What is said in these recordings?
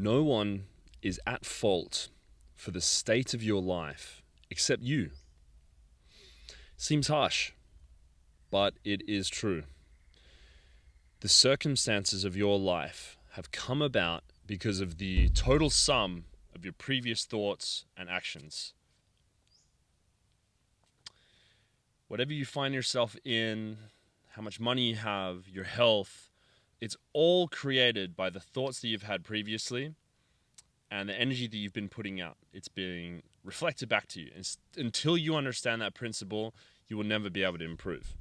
No one is at fault for the state of your life except you. Seems harsh, but it is true. The circumstances of your life have come about because of the total sum of your previous thoughts and actions. Whatever you find yourself in, how much money you have, your health, it's all created by the thoughts that you've had previously and the energy that you've been putting out. It's being reflected back to you. And until you understand that principle, you will never be able to improve.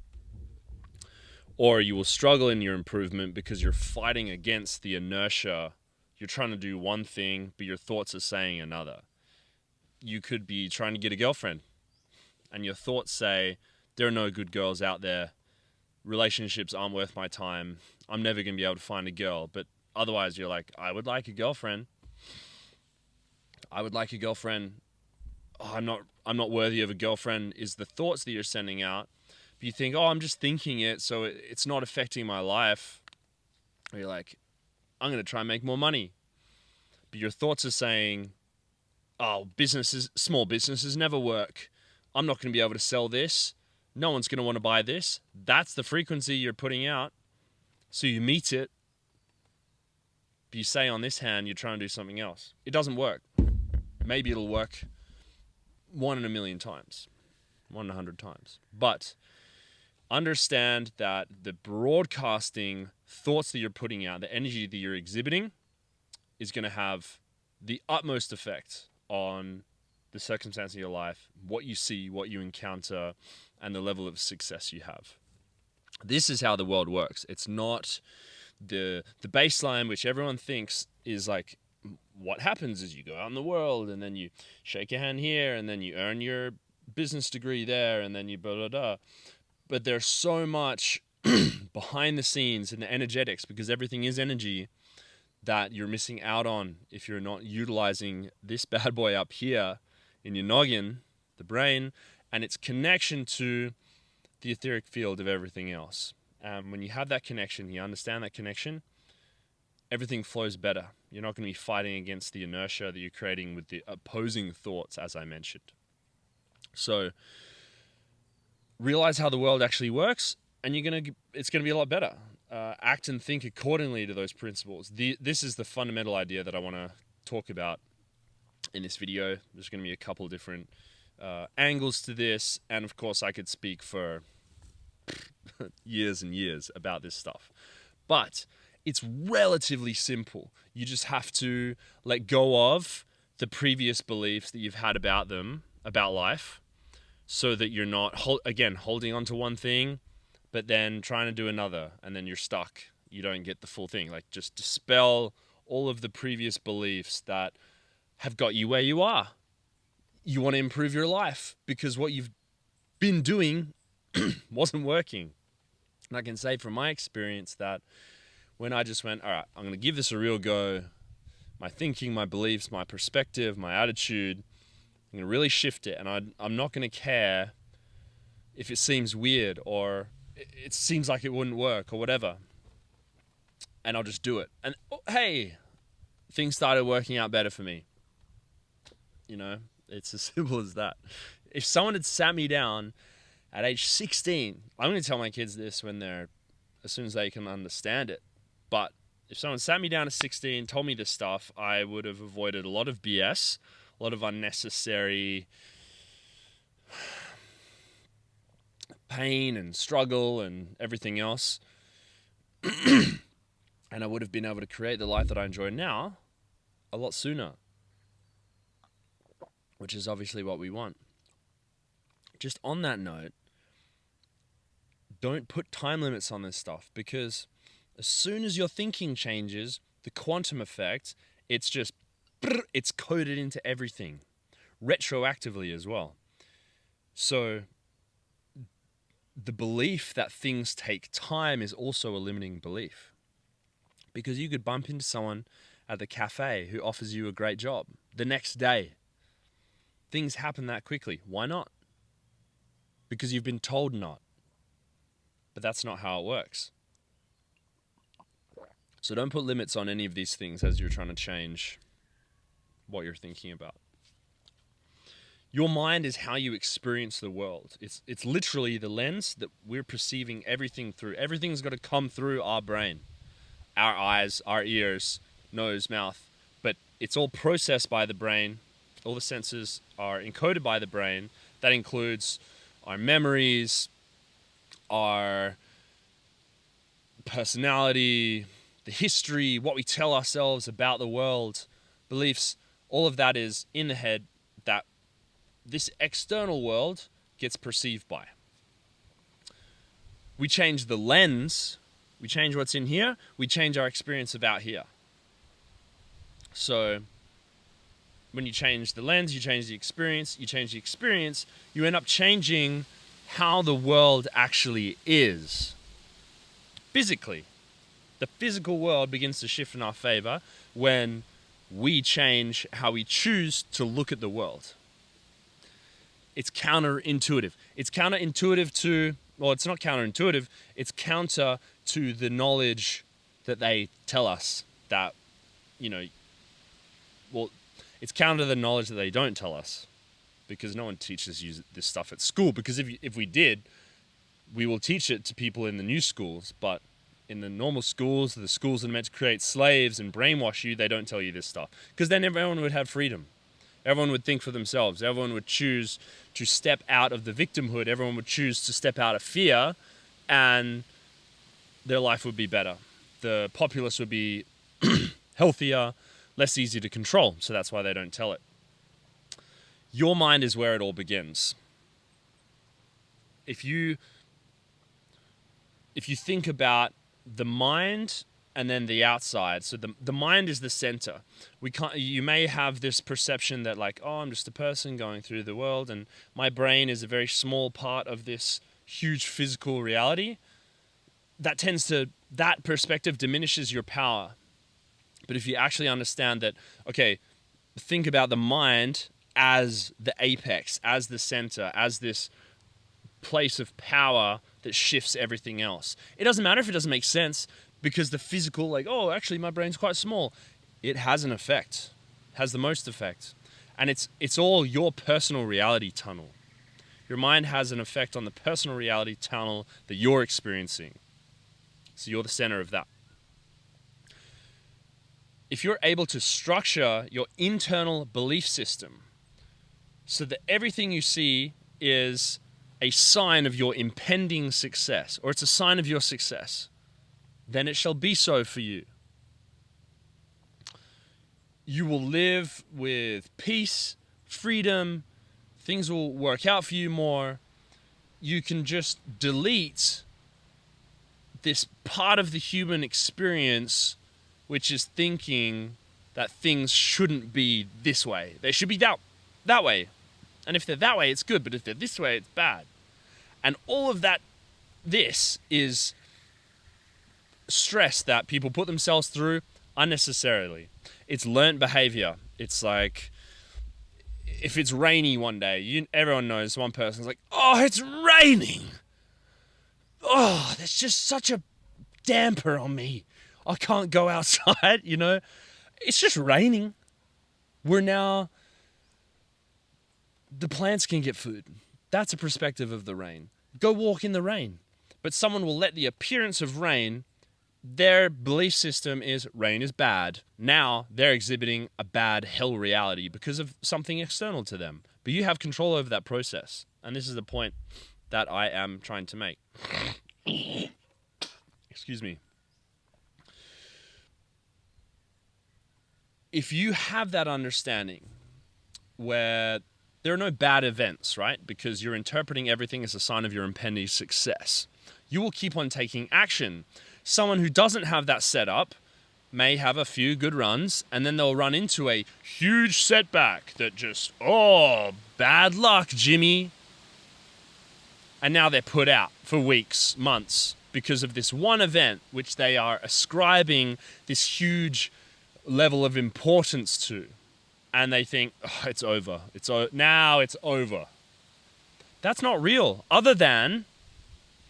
Or you will struggle in your improvement because you're fighting against the inertia. You're trying to do one thing, but your thoughts are saying another. You could be trying to get a girlfriend, and your thoughts say, there are no good girls out there. Relationships aren't worth my time. I'm never going to be able to find a girl. But otherwise, you're like, I would like a girlfriend. I would like a girlfriend. Oh, I'm not worthy of a girlfriend is the thoughts that you're sending out. But you think, oh, I'm just thinking it, so it's not affecting my life. Or you're like, I'm going to try and make more money. But your thoughts are saying, oh, small businesses never work. I'm not going to be able to sell this. No one's going to want to buy this. That's the frequency you're putting out. So you meet it. But you say on this hand, you're trying to do something else. It doesn't work. Maybe it'll work 1 in a million times. 1 in 100 times. But understand that the broadcasting thoughts that you're putting out, the energy that you're exhibiting, is going to have the utmost effect on the circumstance of your life, what you see, what you encounter, and the level of success you have. This is how the world works. It's not the baseline, which everyone thinks is like, what happens is you go out in the world and then you shake your hand here and then you earn your business degree there and then you blah, blah, blah. But there's so much behind the scenes in the energetics, because everything is energy, that you're missing out on if you're not utilizing this bad boy up here in your noggin, the brain, and its connection to the etheric field of everything else. When you have that connection, you understand that connection, everything flows better. You're not going to be fighting against the inertia that you're creating with the opposing thoughts, as I mentioned. So realize how the world actually works, and it's going to be a lot better. Act and think accordingly to those principles. This is the fundamental idea that I want to talk about in this video. There's going to be a couple of different angles to this, and of course I could speak for years and years about this stuff. But it's relatively simple. You just have to let go of the previous beliefs that you've had about life, so that you're not, holding on to one thing, but then trying to do another, and then you're stuck. You don't get the full thing. Like, just dispel all of the previous beliefs that have got you where you are. You want to improve your life because what you've been doing wasn't working. And I can say from my experience that when I just went, all right, I'm going to give this a real go, my thinking, my beliefs, my perspective, my attitude, I'm going to really shift it, and I'm not going to care if it seems weird or it seems like it wouldn't work or whatever. And I'll just do it. And hey, things started working out better for me. It's as simple as that. If someone had sat me down at age 16, I'm going to tell my kids this as soon as they can understand it. But if someone sat me down at 16, told me this stuff, I would have avoided a lot of BS, a lot of unnecessary pain and struggle and everything else. And I would have been able to create the life that I enjoy now a lot sooner, which is obviously what we want. Just on that note, don't put time limits on this stuff, because as soon as your thinking changes, the quantum effect, it's coded into everything, retroactively as well. So the belief that things take time is also a limiting belief, because you could bump into someone at the cafe who offers you a great job the next day. Things happen that quickly. Why not? Because you've been told not. But that's not how it works. So don't put limits on any of these things as you're trying to change what you're thinking about. Your mind is how you experience the world. It's literally the lens that we're perceiving everything through. Everything's got to come through our brain, our eyes, our ears, nose, mouth. But it's all processed by the brain. All the senses are encoded by the brain. That includes our memories, our personality, the history, what we tell ourselves about the world, beliefs. All of that is in the head that this external world gets perceived by. We change the lens, we change what's in here, we change our experience of out here. So when you change the lens, you change the experience, you end up changing how the world actually is. Physically. The physical world begins to shift in our favor when we change how we choose to look at the world. It's counterintuitive. It's counterintuitive to, well, it's not counterintuitive, it's counter to the knowledge that they tell us that, it's counter to the knowledge that they don't tell us, because no one teaches you this stuff at school. Because if we did, we will teach it to people in the new schools, but in the normal schools, the schools that are meant to create slaves and brainwash you, they don't tell you this stuff. Because then everyone would have freedom. Everyone would think for themselves. Everyone would choose to step out of the victimhood. Everyone would choose to step out of fear, and their life would be better. The populace would be healthier, less easy to control. So that's why they don't tell it. Your mind is where it all begins. If you think about the mind and then the outside. So the mind is the center. You may have this perception that like, oh, I'm just a person going through the world and my brain is a very small part of this huge physical reality. That perspective diminishes your power. But if you actually understand that, okay, think about the mind as the apex, as the center, as this place of power that shifts everything else. It doesn't matter if it doesn't make sense, because the physical, like, oh, actually my brain's quite small. It has an effect, has the most effect. And it's all your personal reality tunnel. Your mind has an effect on the personal reality tunnel that you're experiencing. So you're the center of that. If you're able to structure your internal belief system so that everything you see is a sign of your impending success, or it's a sign of your success, then it shall be so for you. You will live with peace, freedom, things will work out for you more. You can just delete this part of the human experience, which is thinking that things shouldn't be this way. They should be that way. And if they're that way, it's good, but if they're this way, it's bad. And all of that, this is stress that people put themselves through unnecessarily. It's learnt behavior. It's like, if it's rainy one day, everyone knows one person's like, oh, it's raining. Oh, there's just such a damper on me. I can't go outside, It's just raining. The plants can get food. That's a perspective of the rain. Go walk in the rain. But someone will let the appearance of rain, their belief system is rain is bad. Now they're exhibiting a bad hell reality because of something external to them. But you have control over that process. And this is the point that I am trying to make. Excuse me. If you have that understanding where there are no bad events, right? Because you're interpreting everything as a sign of your impending success, you will keep on taking action. Someone who doesn't have that set up may have a few good runs, and then they'll run into a huge setback that just, oh, bad luck, Jimmy. And now they're put out for weeks, months, because of this one event, which they are ascribing this huge level of importance to. And they think, oh, it's over. Now it's over. That's not real, other than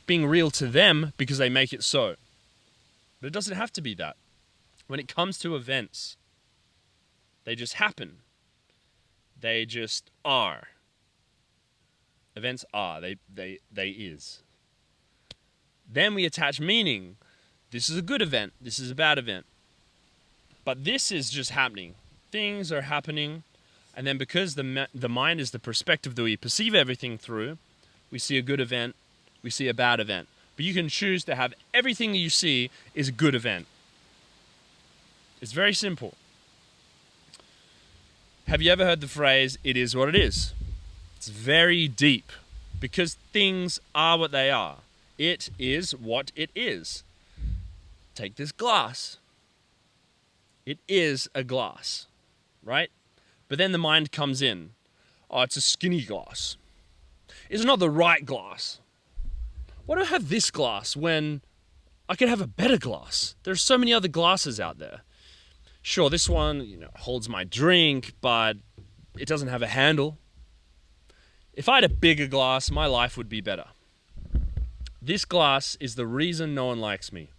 being real to them because they make it so. But it doesn't have to be that. When it comes to events, they just happen. They just are. Events are. They is. Then we attach meaning. This is a good event. This is a bad event. But this is just happening. Things are happening. And then because the mind is the perspective that we perceive everything through, we see a good event, we see a bad event. But you can choose to have everything that you see is a good event. It's very simple. Have you ever heard the phrase, it is what it is? It's very deep because things are what they are. It is what it is. Take this glass. It is a glass, right? But then the mind comes in. Oh, it's a skinny glass. It's not the right glass. Why do I have this glass when I could have a better glass? There's so many other glasses out there. Sure, this one, holds my drink, but it doesn't have a handle. If I had a bigger glass, my life would be better. This glass is the reason no one likes me.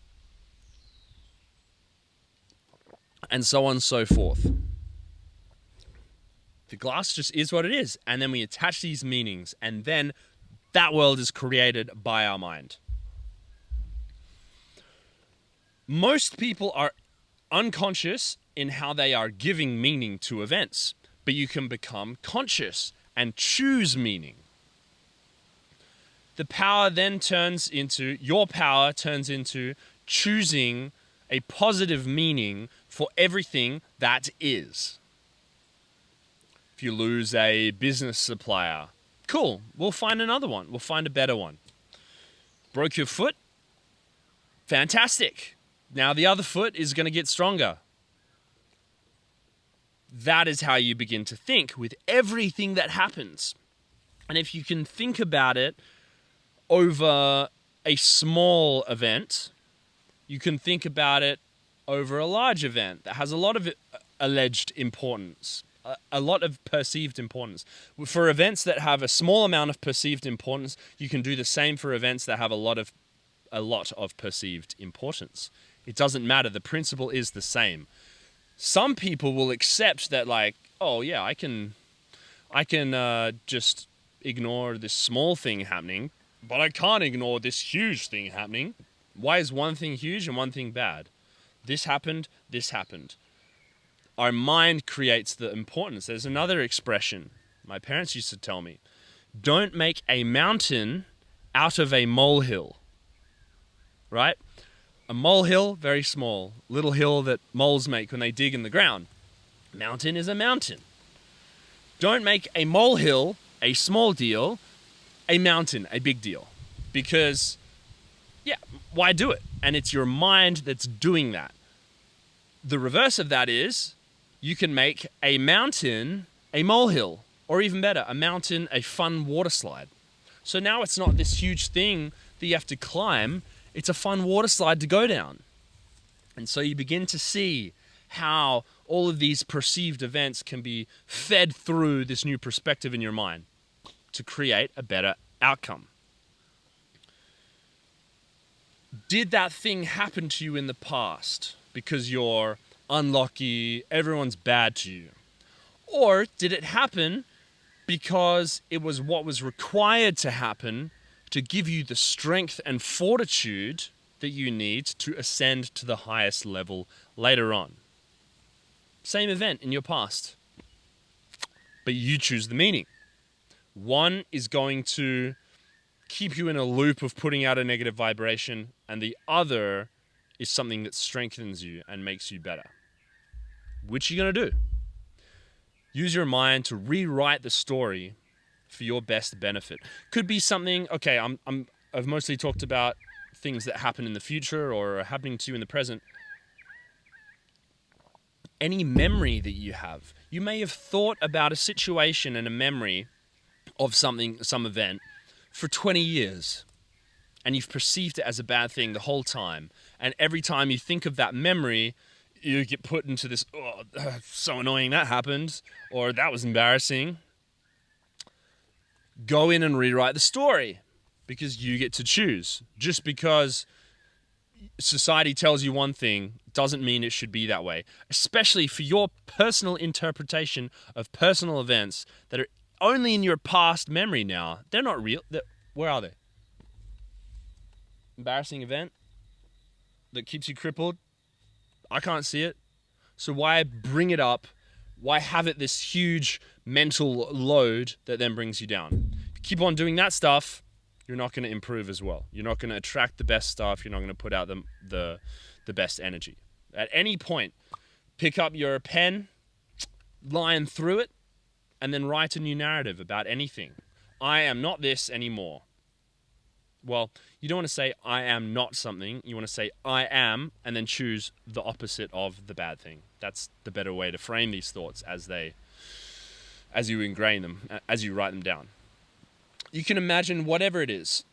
And so on and so forth. The glass just is what it is. And then we attach these meanings. And then that world is created by our mind. Most people are unconscious in how they are giving meaning to events. But you can become conscious and choose meaning. The power then your power turns into choosing a positive meaning for everything that is. If you lose a business supplier, cool, we'll find another one. We'll find a better one. Broke your foot? Fantastic. Now the other foot is going to get stronger. That is how you begin to think with everything that happens. And if you can think about it over a small event, you can think about it over a large event that has a lot of alleged importance, a lot of perceived importance. For events that have a small amount of perceived importance, you can do the same for events that have a lot of perceived importance. It doesn't matter. The principle is the same. Some people will accept that, oh yeah, I can just ignore this small thing happening, but I can't ignore this huge thing happening. Why is one thing huge and one thing bad? This happened, this happened. Our mind creates the importance. There's another expression my parents used to tell me. Don't make a mountain out of a molehill. Right? A molehill, very small. Little hill that moles make when they dig in the ground. Mountain is a mountain. Don't make a molehill, a small deal, a mountain, a big deal. Because, why do it? And it's your mind that's doing that. The reverse of that is, you can make a mountain a molehill. Or even better, a mountain a fun water slide. So now it's not this huge thing that you have to climb. It's a fun water slide to go down. And so you begin to see how all of these perceived events can be fed through this new perspective in your mind to create a better outcome. Did that thing happen to you in the past because you're unlucky, everyone's bad to you? Or did it happen because it was what was required to happen to give you the strength and fortitude that you need to ascend to the highest level later on? Same event in your past, but you choose the meaning. One is going to keep you in a loop of putting out a negative vibration, and the other is something that strengthens you and makes you better. Which are you going to do? Use your mind to rewrite the story for your best benefit. Could be something, okay, I've mostly talked about things that happen in the future or are happening to you in the present. Any memory that you have, you may have thought about a situation and a memory of something, some event, for 20 years. And you've perceived it as a bad thing the whole time. And every time you think of that memory, you get put into this, oh, so annoying that happened, or that was embarrassing. Go in and rewrite the story, because you get to choose. Just because society tells you one thing doesn't mean it should be that way, especially for your personal interpretation of personal events that are only in your past memory now. They're not real. Where are they? Embarrassing event that keeps you crippled. I can't see it. So why bring it up? Why have it this huge mental load that then brings you down? If you keep on doing that stuff, you're not going to improve as well. You're not going to attract the best stuff. You're not going to put out the best energy. At any point, pick up your pen, line through it, and then write a new narrative about anything. I am not this anymore. Well, you don't want to say I am not something. You want to say I am, and then choose the opposite of the bad thing. That's the better way to frame these thoughts as you ingrain them, as you write them down. You can imagine whatever it is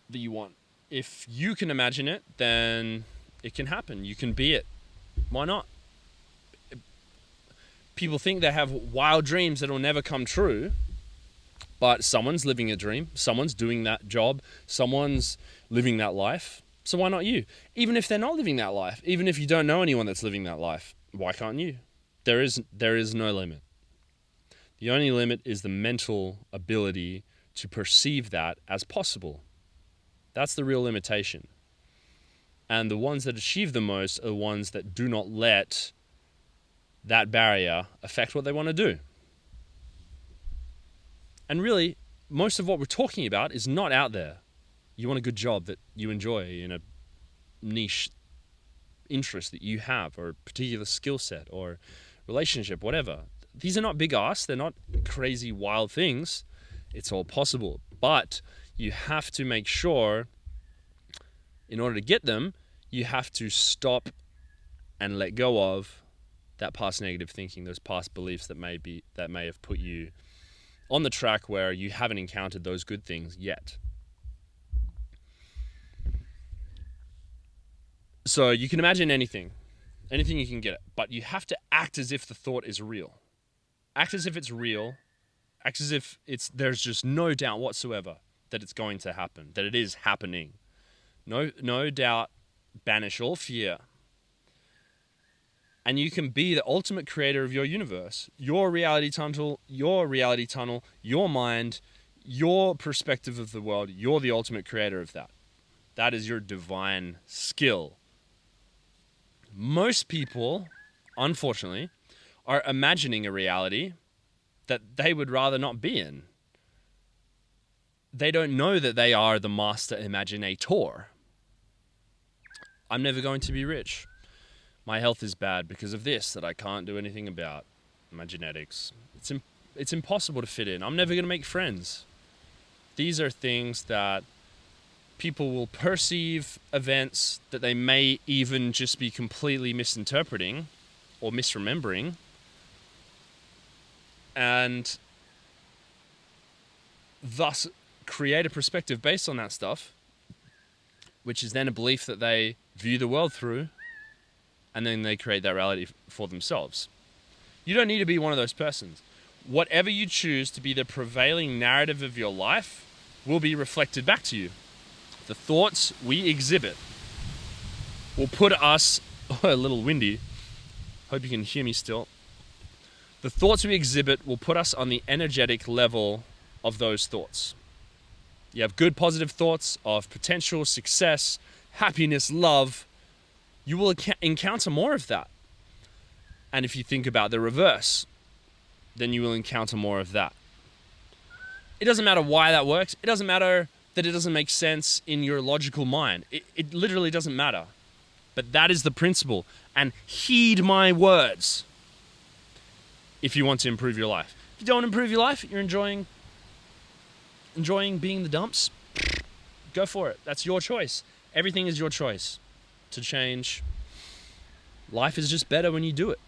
that you want. If you can imagine it, then it can happen. You can be it. Why not? People think they have wild dreams that will never come true, but someone's living a dream. Someone's doing that job. Someone's living that life. So why not you? Even if they're not living that life, even if you don't know anyone that's living that life, why can't you? There is no limit. The only limit is the mental ability to perceive that as possible. That's the real limitation. And the ones that achieve the most are the ones that do not let that barrier affect what they want to do. And really, most of what we're talking about is not out there. You want a good job that you enjoy in a niche interest that you have, or a particular skill set or relationship, whatever. These are not big asks. They're not crazy wild things. It's all possible. But you have to make sure, in order to get them, you have to stop and let go of that past negative thinking, those past beliefs that may have put you on the track where you haven't encountered those good things yet. So you can imagine anything you can get it, but you have to act as if the thought is real. Act as if it's real. Act as if there's just no doubt whatsoever that it's going to happen, that it is happening. No doubt. Banish all fear. And you can be the ultimate creator of your universe. Your reality tunnel, your mind, your perspective of the world. You're the ultimate creator of that. That is your divine skill. Most people, unfortunately, are imagining a reality that they would rather not be in. They don't know that they are the master imaginator. I'm never going to be rich. My health is bad because of this that I can't do anything about. My genetics. It's impossible to fit in. I'm never going to make friends. These are things that people will perceive events that they may even just be completely misinterpreting or misremembering. And thus create a perspective based on that stuff, which is then a belief that they view the world through, and then they create that reality for themselves. You don't need to be one of those persons. Whatever you choose to be the prevailing narrative of your life will be reflected back to you. The thoughts we exhibit will put us, a little windy, hope you can hear me still. The thoughts we exhibit will put us on the energetic level of those thoughts. You have good positive thoughts of potential, success, happiness, love, you will encounter more of that. And if you think about the reverse, then you will encounter more of that. It doesn't matter why that works. It doesn't matter that it doesn't make sense in your logical mind. It literally doesn't matter. But that is the principle. And heed my words if you want to improve your life. If you don't improve your life, you're enjoying being the dumps, go for it. That's your choice. Everything is your choice to change. Life is just better when you do it.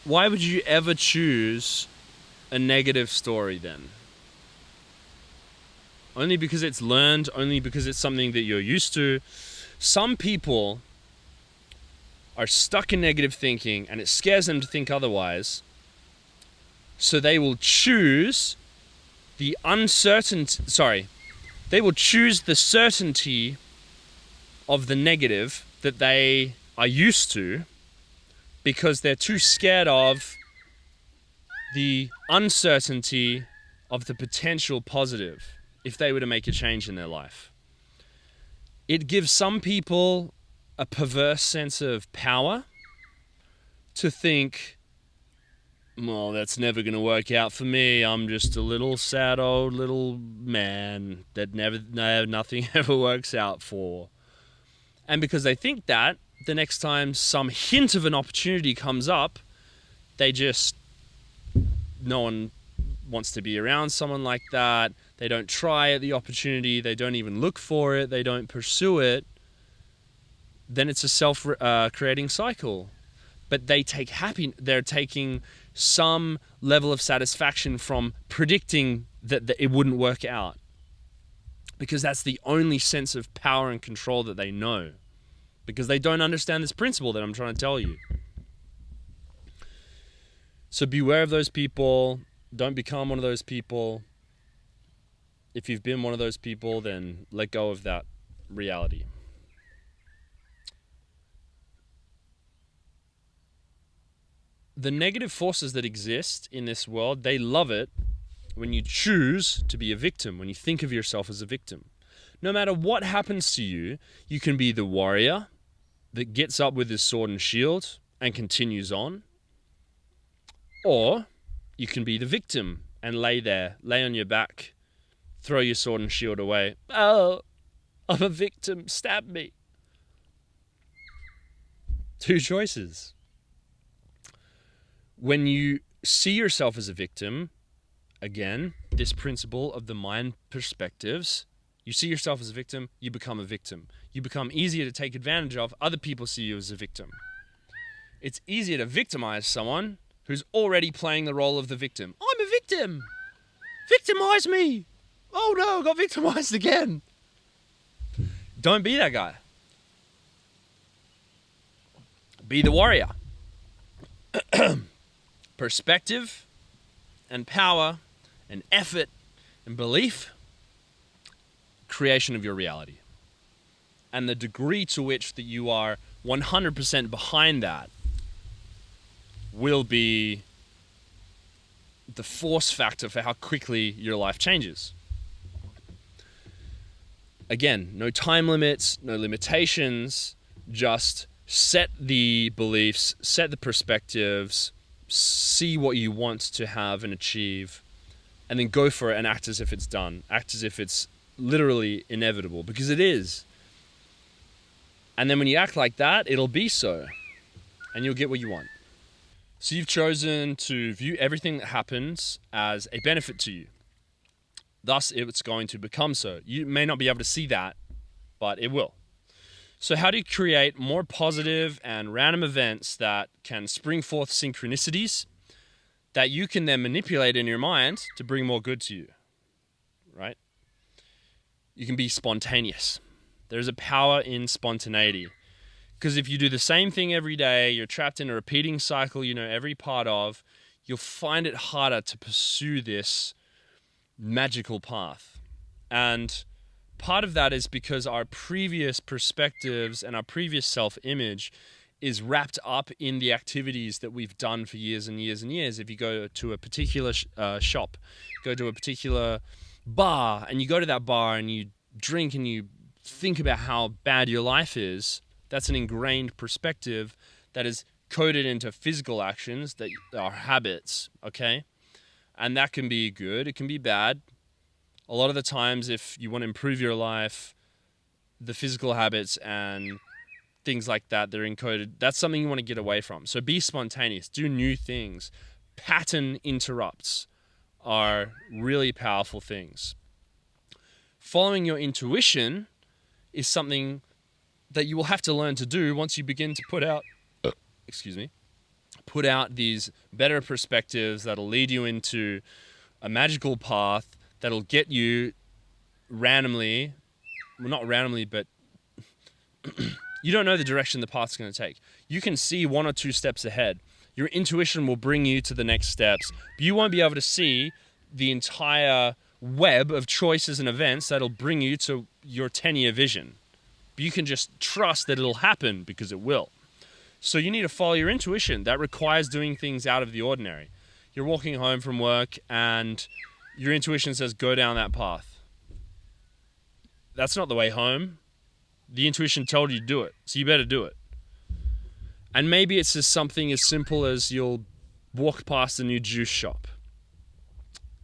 Why would you ever choose a negative story then? Only because it's learned, only because it's something that you're used to. Some people are stuck in negative thinking and it scares them to think otherwise. So they will choose the They will choose the certainty of the negative that they are used to because they're too scared of the uncertainty of the potential positive if they were to make a change in their life. It gives some people a perverse sense of power to think, well, that's never going to work out for me. I'm just a little sad old little man that nothing ever works out for. And because they think that, the next time some hint of an opportunity comes up, no one wants to be around someone like that. They don't try at the opportunity. They don't even look for it. They don't pursue it. Then it's a self-creating cycle. But they're taking some level of satisfaction from predicting that it wouldn't work out. Because that's the only sense of power and control that they know. Because they don't understand this principle that I'm trying to tell you. So beware of those people. Don't become one of those people. If you've been one of those people, then let go of that reality. The negative forces that exist in this world, they love it when you choose to be a victim, when you think of yourself as a victim. No matter what happens to you, you can be the warrior that gets up with his sword and shield and continues on. Or you can be the victim and lay on your back, throw your sword and shield away. Oh, I'm a victim, stab me. Two choices. When you see yourself as a victim, again, this principle of the mind perspectives, you see yourself as a victim, you become a victim. You become easier to take advantage of. Other people see you as a victim. It's easier to victimize someone who's already playing the role of the victim. I'm a victim. Victimize me. Oh no, I got victimized again. Don't be that guy. Be the warrior. Perspective and power and effort and belief, creation of your reality. And the degree to which that you are 100% behind that will be the force factor for how quickly your life changes. Again, no time limits, no limitations, just set the beliefs, set the perspectives, see what you want to have and achieve, and then go for it and act as if it's done. Act as if it's literally inevitable, because it is. And then when you act like that, it'll be so. And you'll get what you want. So you've chosen to view everything that happens as a benefit to you. Thus, it's going to become so. You may not be able to see that, but it will. So how do you create more positive and random events that can spring forth synchronicities that you can then manipulate in your mind to bring more good to you, right? You can be spontaneous. There's a power in spontaneity. Because if you do the same thing every day, you're trapped in a repeating cycle you know every part of, you'll find it harder to pursue this magical path. And part of that is because our previous perspectives and our previous self-image is wrapped up in the activities that we've done for years and years and years. If you go to a particular shop, go to a particular bar, and you go to that bar and you drink and you think about how bad your life is, that's an ingrained perspective that is coded into physical actions that are habits, okay? And that can be good, it can be bad. A lot of the times, if you want to improve your life, the physical habits and things like that, they're encoded. That's something you want to get away from. So be spontaneous, do new things. Pattern interrupts are really powerful things. Following your intuition is something that you will have to learn to do once you begin to put out these better perspectives that'll lead you into a magical path that'll get you randomly, well, not randomly, but you don't know the direction the path's going to take. You can see 1 or 2 steps ahead. Your intuition will bring you to the next steps, but you won't be able to see the entire web of choices and events that'll bring you to your 10-year vision. But you can just trust that it'll happen because it will. So you need to follow your intuition. That requires doing things out of the ordinary. You're walking home from work and your intuition says, go down that path. That's not the way home. The intuition told you to do it, so you better do it. And maybe it's just something as simple as you'll walk past a new juice shop.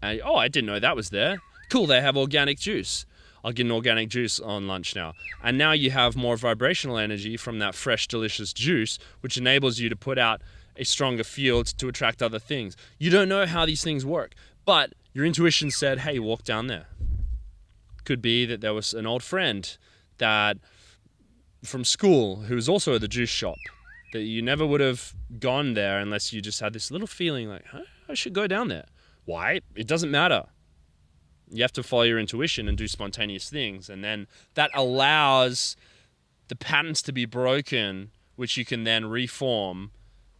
And, I didn't know that was there. Cool, they have organic juice. I'll get an organic juice on lunch now. And now you have more vibrational energy from that fresh, delicious juice, which enables you to put out a stronger field to attract other things. You don't know how these things work, but your intuition said, hey, walk down there. Could be that there was an old friend that from school who was also at the juice shop, that you never would have gone there unless you just had this little feeling like, I should go down there. Why? It doesn't matter. You have to follow your intuition and do spontaneous things. And then that allows the patterns to be broken, which you can then reform,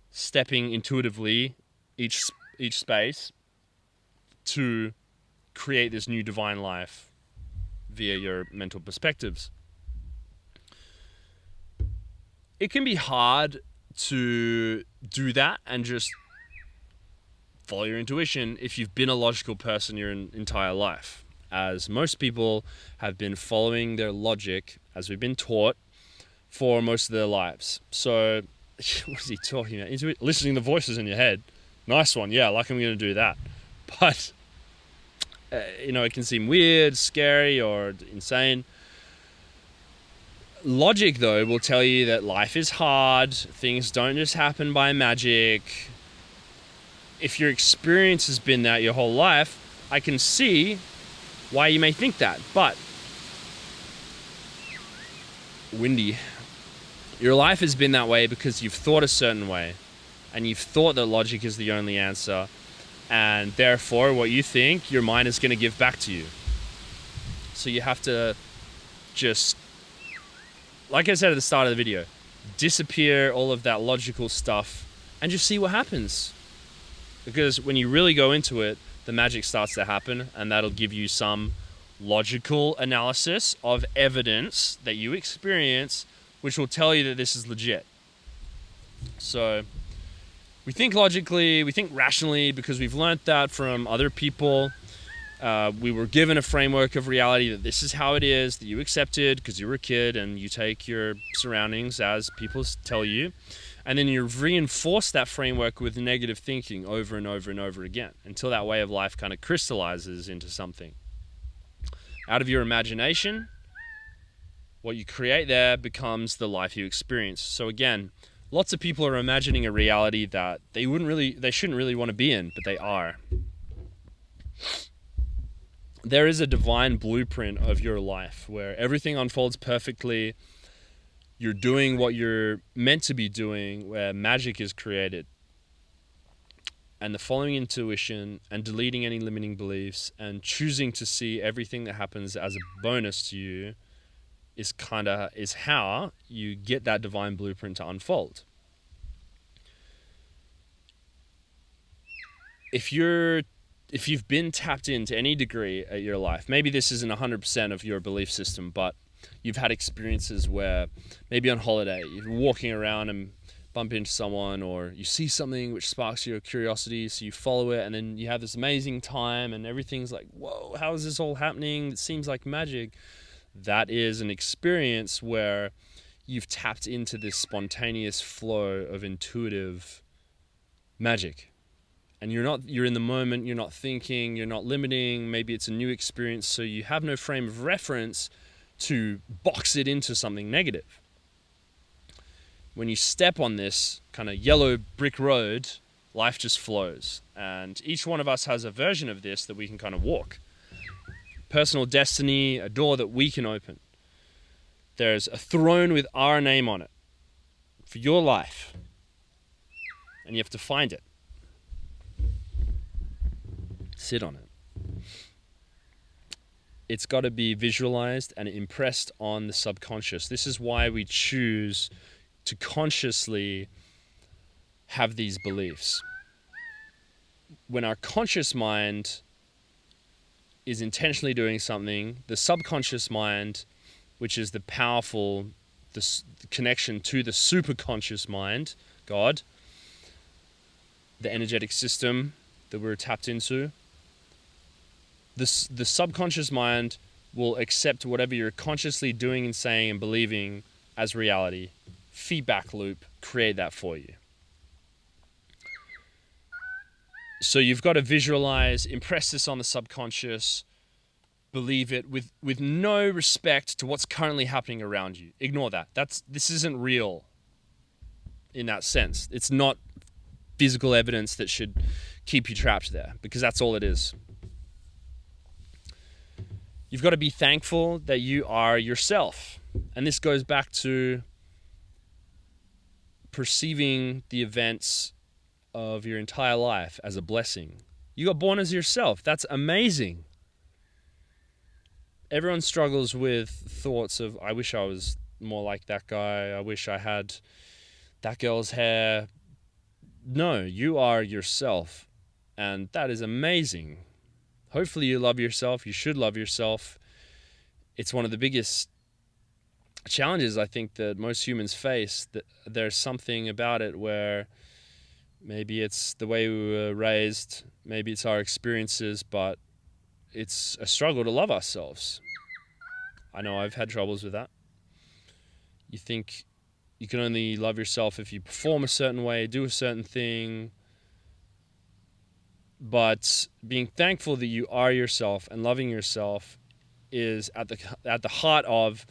stepping intuitively each space to create this new divine life via your mental perspectives. It can be hard to do that and just follow your intuition if you've been a logical person your entire life, as most people have been following their logic, as we've been taught, for most of their lives. So, what is he talking about? Listening to voices in your head. Nice one, yeah, like I'm going to do that. But, it can seem weird, scary, or insane. Logic, though, will tell you that life is hard, things don't just happen by magic. If your experience has been that your whole life, I can see why you may think that. But, windy, your life has been that way because you've thought a certain way, and you've thought that logic is the only answer, and therefore what you think, your mind is going to give back to you. So you have to just, like I said at the start of the video, disappear all of that logical stuff and just see what happens. Because when you really go into it, the magic starts to happen, and that'll give you some logical analysis of evidence that you experience, which will tell you that this is legit. So we think logically, we think rationally, because we've learned that from other people. We were given a framework of reality that this is how it is, that you accepted because you were a kid, and you take your surroundings as people tell you. And then you reinforce that framework with negative thinking over and over and over again until that way of life kind of crystallizes into something. Out of your imagination, what you create there becomes the life you experience. So again, lots of people are imagining a reality that they shouldn't really want to be in, but they are. There is a divine blueprint of your life where everything unfolds perfectly. You're doing what you're meant to be doing, where magic is created. And the following intuition and deleting any limiting beliefs and choosing to see everything that happens as a bonus to you is how you get that divine blueprint to unfold. If you've been tapped into any degree at your life, maybe this isn't 100% of your belief system, but you've had experiences where maybe on holiday, you're walking around and bump into someone, or you see something which sparks your curiosity, so you follow it, and then you have this amazing time and everything's like, whoa, how is this all happening? It seems like magic. That is an experience where you've tapped into this spontaneous flow of intuitive magic. And you're in the moment, you're not thinking, you're not limiting, maybe it's a new experience, so you have no frame of reference to box it into something negative. When you step on this kind of yellow brick road, life just flows. And each one of us has a version of this that we can kind of walk. Personal destiny, a door that we can open. There's a throne with our name on it for your life. And you have to find it. Sit on it. It's got to be visualized and impressed on the subconscious. This is why we choose to consciously have these beliefs. When our conscious mind is intentionally doing something, the subconscious mind, which is the powerful, the connection to the superconscious mind, God, the energetic system that we're tapped into, the subconscious mind will accept whatever you're consciously doing and saying and believing as reality. Feedback loop, create that for you. So you've got to visualize, impress this on the subconscious, believe it with no respect to what's currently happening around you. Ignore that. This isn't real in that sense. It's not physical evidence that should keep you trapped there, because that's all it is. You've got to be thankful that you are yourself. And this goes back to perceiving the events of your entire life as a blessing. You got born as yourself. That's amazing. Everyone struggles with thoughts of, I wish I was more like that guy. I wish I had that girl's hair. No, you are yourself. And that is amazing. Hopefully you love yourself. You should love yourself. It's one of the biggest challenges I think that most humans face. That there's something about it where maybe it's the way we were raised, maybe it's our experiences, but it's a struggle to love ourselves. I know I've had troubles with that. You think you can only love yourself if you perform a certain way, do a certain thing. But being thankful that you are yourself and loving yourself is at the heart of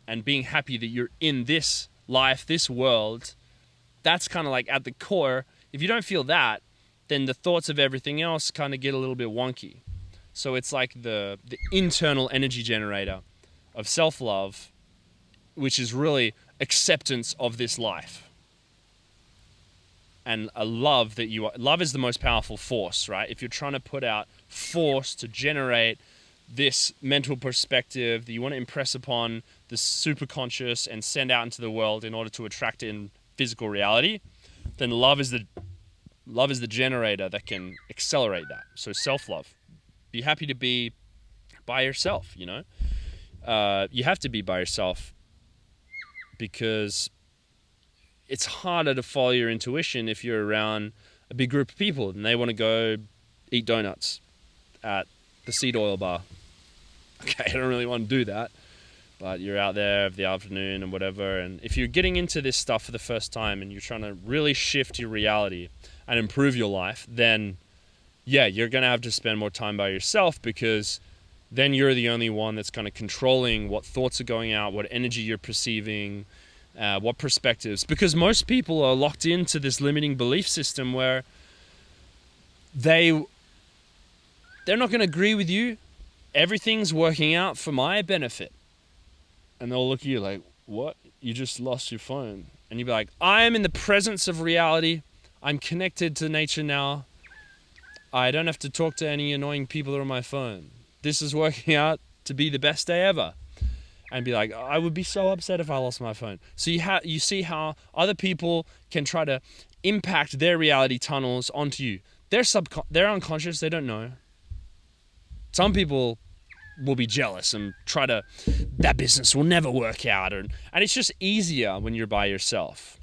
and being happy that you're in this life, this world. That's kind of like at the core. If you don't feel that, then the thoughts of everything else kind of get a little bit wonky. So it's like the internal energy generator of self-love, which is really acceptance of this life. And a love that love is the most powerful force, right? If you're trying to put out force to generate this mental perspective that you want to impress upon the superconscious and send out into the world in order to attract it in physical reality, then love is the generator that can accelerate that. So self-love. Be happy to be by yourself, you know? You have to be by yourself because it's harder to follow your intuition if you're around a big group of people and they want to go eat donuts at the seed oil bar. Okay, I don't really want to do that, but you're out there of the afternoon and whatever, and if you're getting into this stuff for the first time and you're trying to really shift your reality and improve your life, then yeah, you're going to have to spend more time by yourself, because then you're the only one that's kind of controlling what thoughts are going out, what energy you're perceiving, what perspectives. Because most people are locked into this limiting belief system where they're not going to agree with you. Everything's working out for my benefit. And they'll look at you like, what? You just lost your phone. And you'll be like, I am in the presence of reality. I'm connected to nature now. I don't have to talk to any annoying people that are on my phone. This is working out to be the best day ever. And be like, I would be so upset if I lost my phone. So you see how other people can try to impact their reality tunnels onto you. They're unconscious, they don't know. Some people will be jealous and try to, that business will never work out. And it's just easier when you're by yourself.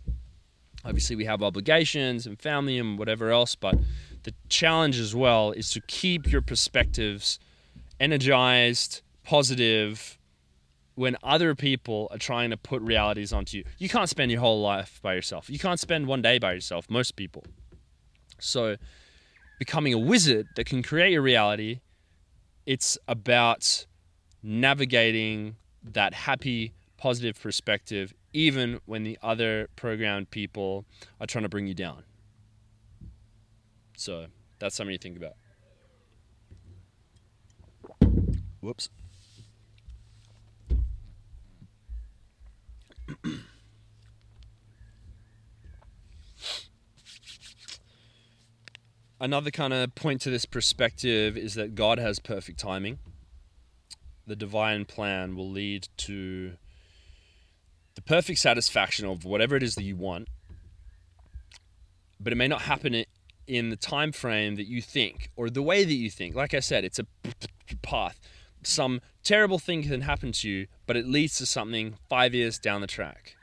Obviously we have obligations and family and whatever else, but the challenge as well is to keep your perspectives energized, positive, when other people are trying to put realities onto you. You can't spend your whole life by yourself. You can't spend one day by yourself, most people. So becoming a wizard that can create your reality, it's about navigating that happy, positive perspective, even when the other programmed people are trying to bring you down. So that's something to think about. Whoops. Another kind of point to this perspective is that God has perfect timing. The divine plan will lead to the perfect satisfaction of whatever it is that you want, but it may not happen in the time frame that you think, or the way that you think. Like I said, it's a path. Some terrible thing can happen to you, but it leads to something 5 years down the track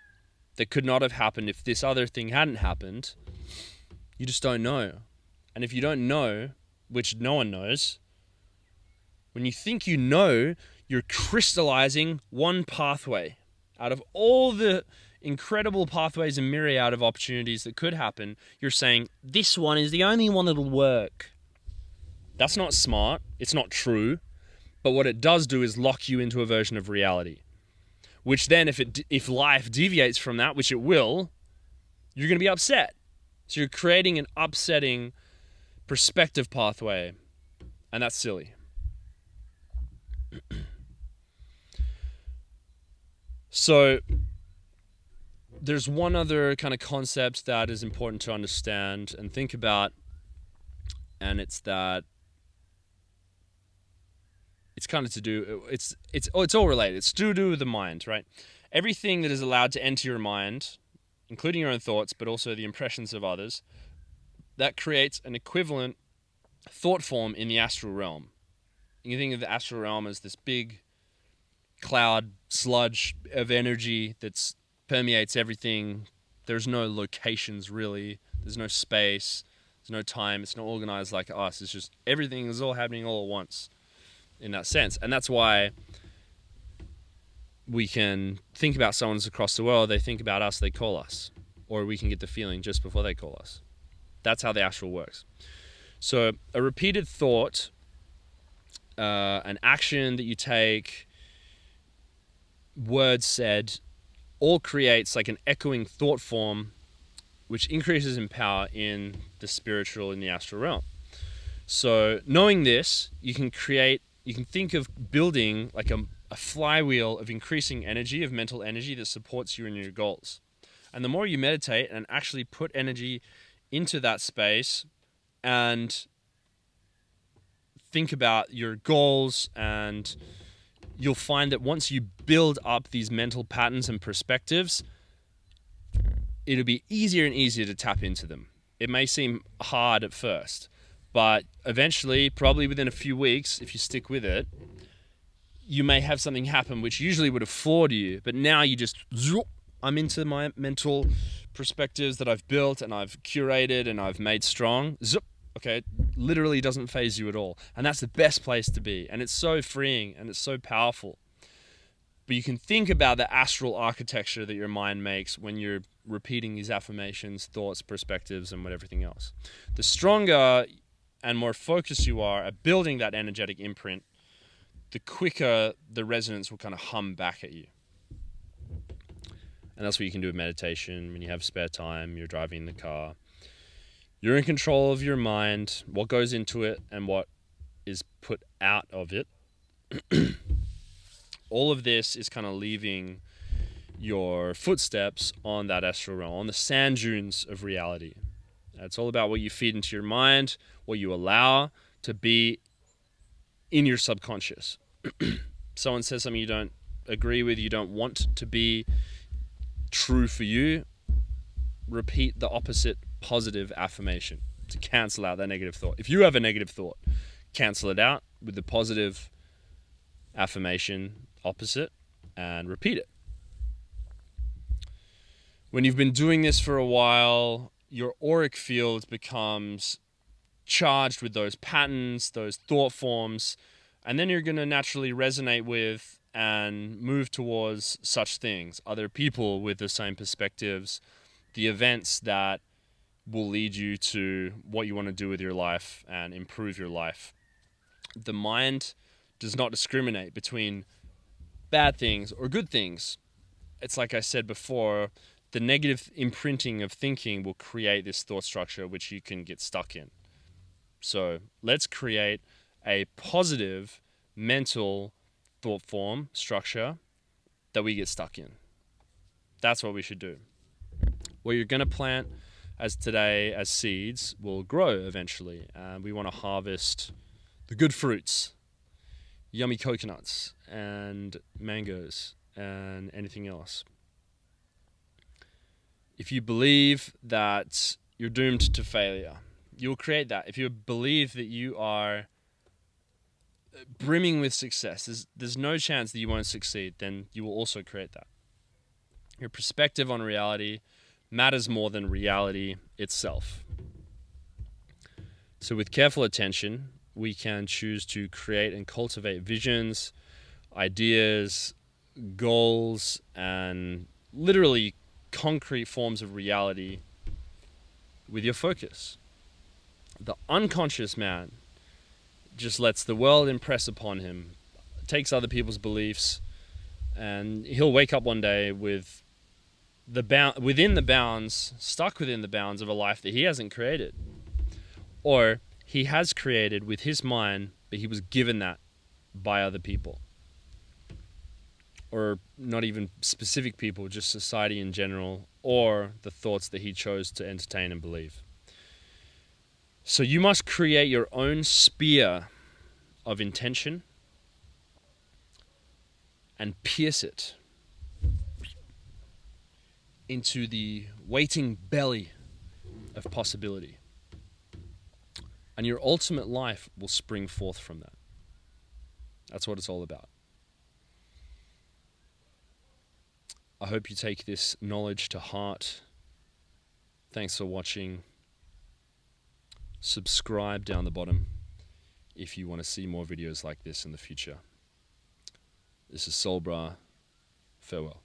that could not have happened if this other thing hadn't happened. You just don't know. And if you don't know, which no one knows, when you think you know, you're crystallizing one pathway out of all the incredible pathways and myriad of opportunities that could happen. You're saying, this one is the only one that'll work. That's not smart. It's not true. But what it does do is lock you into a version of reality, which then if life deviates from that, which it will, you're going to be upset. So you're creating an upsetting perspective pathway, and that's silly. So there's one other kind of concept that is important to understand and think about, and it's that it's kind of to do, it's all related. It's to do with the mind, right? Everything that is allowed to enter your mind, including your own thoughts, but also the impressions of others, that creates an equivalent thought form in the astral realm. You can think of the astral realm as this big cloud sludge of energy that permeates everything. There's no locations really. There's no space. There's no time. It's not organized like us. It's just everything is all happening all at once in that sense. And that's why we can think about someone's across the world. They think about us, they call us. Or we can get the feeling just before they call us. That's how the astral works. So a repeated thought, an action that you take, words said, all creates like an echoing thought form which increases in power in the spiritual, in the astral realm. So knowing this, you can think of building like a flywheel of increasing energy, of mental energy that supports you in your goals. And the more you meditate and actually put energy into that space and think about your goals, and you'll find that once you build up these mental patterns and perspectives, it'll be easier and easier to tap into them. It may seem hard at first, but eventually, probably within a few weeks, if you stick with it, you may have something happen which usually would have floored you, but now you just, I'm into my mental perspectives that I've built and I've curated and I've made strong. Okay, it literally doesn't phase you at all. And that's the best place to be. And it's so freeing and it's so powerful. But you can think about the astral architecture that your mind makes when you're repeating these affirmations, thoughts, perspectives, and everything else. The stronger and more focused you are at building that energetic imprint, the quicker the resonance will kind of hum back at you. And that's what you can do with meditation. When you have spare time, you're driving the car, you're in control of your mind, what goes into it and what is put out of it. All of this is kind of leaving your footsteps on that astral realm, on the sand dunes of reality. It's all about what you feed into your mind, what you allow to be in your subconscious. Someone says something you don't agree with, you don't want to be true for you, repeat the opposite positive affirmation to cancel out that negative thought. If you have a negative thought, cancel it out with the positive affirmation opposite and repeat it. When you've been doing this for a while, your auric field becomes charged with those patterns, those thought forms, and then you're going to naturally resonate with and move towards such things, other people with the same perspectives, the events that will lead you to what you want to do with your life and improve your life. The mind does not discriminate between bad things or good things. It's like I said before, the negative imprinting of thinking will create this thought structure which you can get stuck in. So let's create a positive mental thought form structure that we get stuck in. That's what we should do. What you're going to plant as today as seeds will grow eventually. And we want to harvest the good fruits, yummy coconuts and mangoes and anything else. If you believe that you're doomed to failure, you will create that. If you believe that you are brimming with success, there's no chance that you won't succeed, then you will also create that. Your perspective on reality matters more than reality itself. So with careful attention, we can choose to create and cultivate visions, ideas, goals, and literally concrete forms of reality with your focus. The unconscious man just lets the world impress upon him, takes other people's beliefs, and he'll wake up one day with stuck within the bounds of a life that he hasn't created. Or he has created with his mind, but he was given that by other people. Or not even specific people, just society in general, or the thoughts that he chose to entertain and believe. So you must create your own sphere of intention and pierce it into the waiting belly of possibility. And your ultimate life will spring forth from that. That's what it's all about. I hope you take this knowledge to heart. Thanks for watching. Subscribe down the bottom if you want to see more videos like this in the future. This is Solbra. Farewell.